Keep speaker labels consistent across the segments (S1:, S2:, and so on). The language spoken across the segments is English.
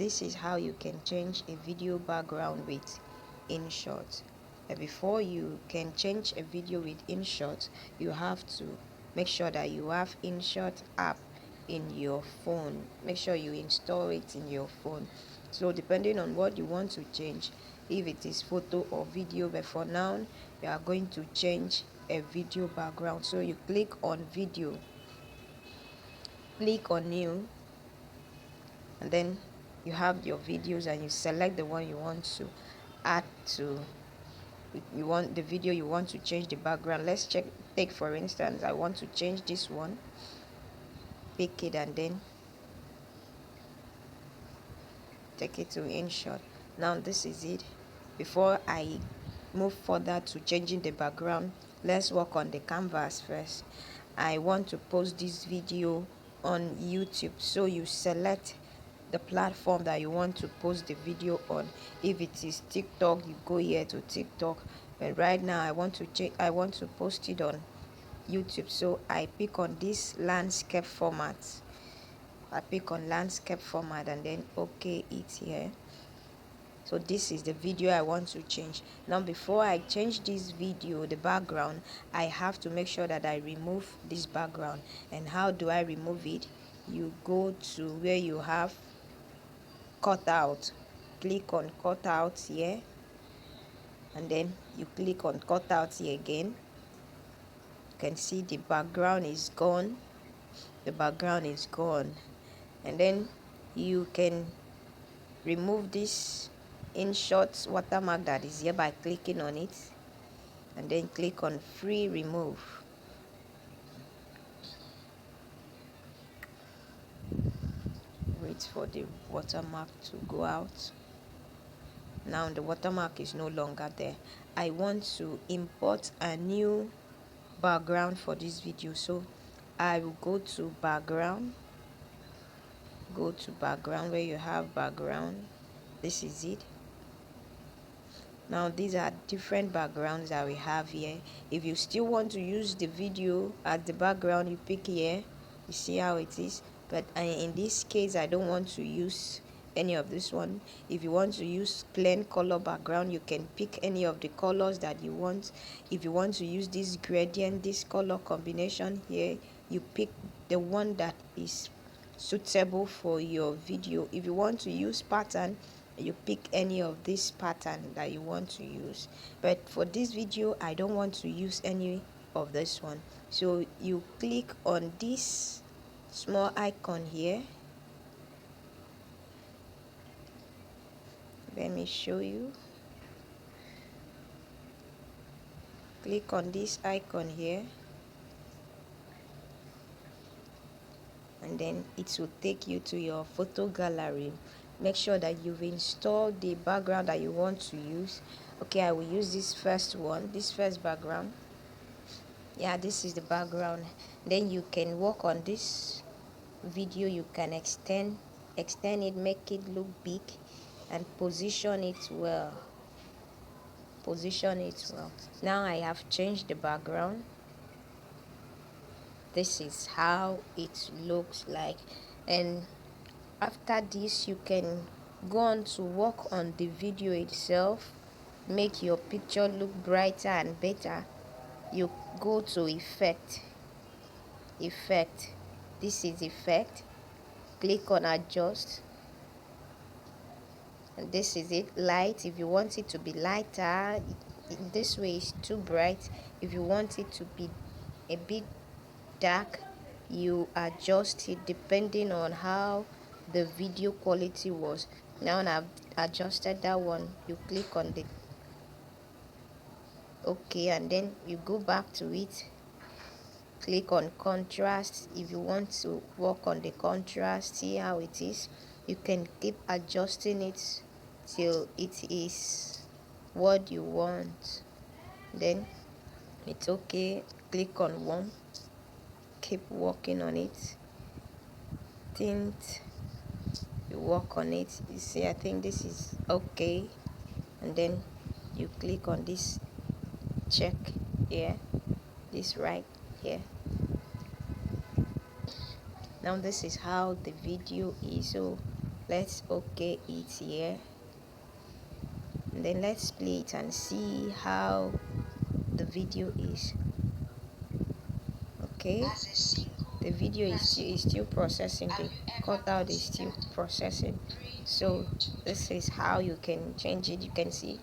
S1: this is how you can change a video background with InShot. Before you can change a video with InShot, you have to make sure that you have InShot app in your phone. Make sure you install it in your phone. So depending on what you want to change, if it is photo or video, but for now you are going to change a video background. So you click on video, click on new, and then you have your videos and you select the one you want to add to. You want the video, you want to change the background. Let's take for instance, I want to change this one. Pick it and then take it to InShot. Now this is it. Before I move further to changing the background, let's work on the canvas first. I want to post this video on YouTube, so you select the platform that you want to post the video on. If it is TikTok, you go here to TikTok, but right now I want to post it on YouTube, so I pick on this landscape format. I pick on landscape format and then okay it here. So this is the video I want to change. Now before I change this video, the background, I have to make sure that I remove this background. And how do I remove it? You go to where you have cut out, click on cut out here, and then you click on cut out here again. You can see the background is gone. The background is gone. And then you can remove this InShot watermark that is here by clicking on it, and then click on free remove. Wait for the watermark to go out. Now the watermark is no longer there. I want to import a new background for this video, so I will go to background, go to background where you have background. This is it. Now these are different backgrounds that we have here. If you still want to use the video as the background, you pick here. You see how it is, but in this case I don't want to use any of this one. If you want to use plain color background, you can pick any of the colors that you want. If you want to use this gradient, this color combination here, you pick the one that is suitable for your video. If you want to use pattern, you pick any of this pattern that you want to use, but for this video I don't want to use any of this one. So you click on this small icon here. Let me show you. Click on this icon here, and then it will take you to your photo gallery. Make sure that you've installed the background that you want to use. Okay, I will use this first one, this first background. Yeah, this is the background. Then you can work on this video. You can extend it, make it look big, and position it well. Now I have changed the background. This is how it looks like, and after this you can go on to work on the video itself, make your picture look brighter and better. You go to effect. This is effect. Click on adjust, and this is it. Light, if you want it to be lighter, this way is too bright. If you want it to be a bit dark, you adjust it depending on how the video quality was. Now I've adjusted that one. You click on the okay, and then you go back to it. Click on contrast. If you want to work on the contrast, see how it is. You can keep adjusting it till it is what you want. Then it's okay. Click on one. Keep working on it. Tint. You work on it. You see, I think this is okay, and then you click on this check here, this right here. Now this is how the video is. So Let's okay it here, and then let's play it and see how the video is. Okay, the video is still processing, the cutout is still processing. So this is how you can change it. You can see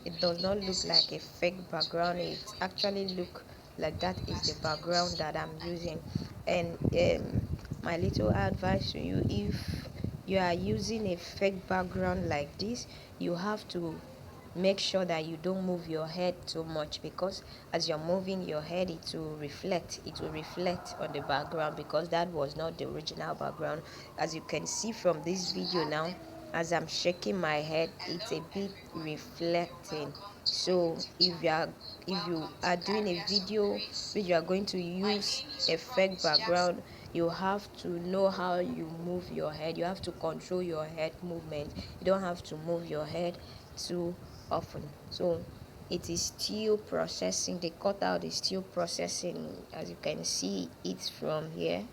S1: it does not look like a fake background, it actually look like that is the background that I'm using. And my little advice to you, if you are using a fake background like this, you have to make sure that you don't move your head too much, because as you're moving your head, it will reflect on the background, because that was not the original background. As you can see from this video now, as I'm shaking my head, it's a bit reflecting. So if you are doing a video which you are going to use a fake background, you have to know how you move your head. You have to control your head movement. You don't have to move your head too often. So it is still processing, the cutout is still processing. As you can see it from here,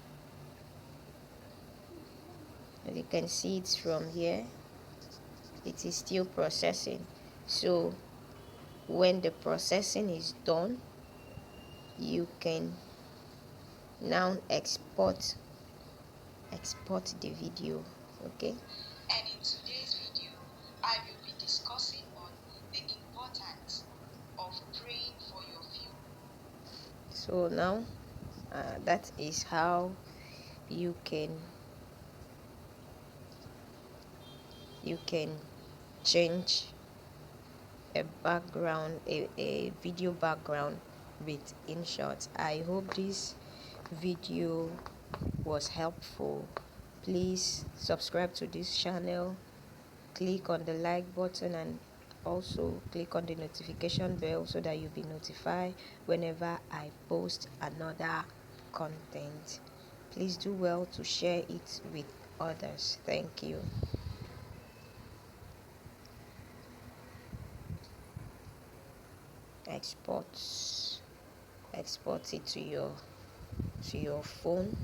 S1: as you can see it from here, it is still processing. So when the processing is done, you can now export the video. Okay, and in today's video I will be discussing on the importance of praying for your future. So now that is how you can change a background, a video background with InShot. I hope this video was helpful. Please subscribe to this channel, click on the like button, and also click on the notification bell so that you'll be notified whenever I post another content. Please do well to share it with others. Thank you. Export it to your phone.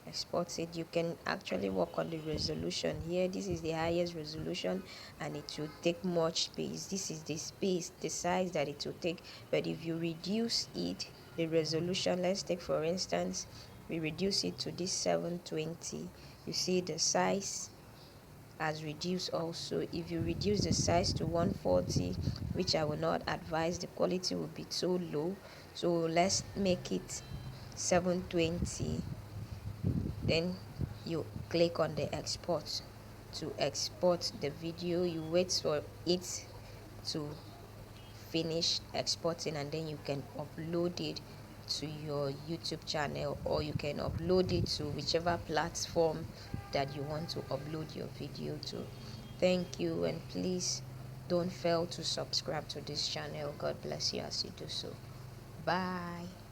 S1: Export it. You can actually work on the resolution here. This is the highest resolution and it will take much space. This is the space, the size that it will take. But if you reduce it, the resolution, let's take for instance, we reduce it to this 720, you see the size has reduced. Also, if you reduce the size to 140, which I will not advise, the quality will be so low. So let's make it 720. Then you click on the export to export the video. You wait for it to finish exporting, and then you can upload it to your YouTube channel, or you can upload it to whichever platform that you want to upload your video to. Thank you, and please don't fail to subscribe to this channel. God bless you as you do so. Bye.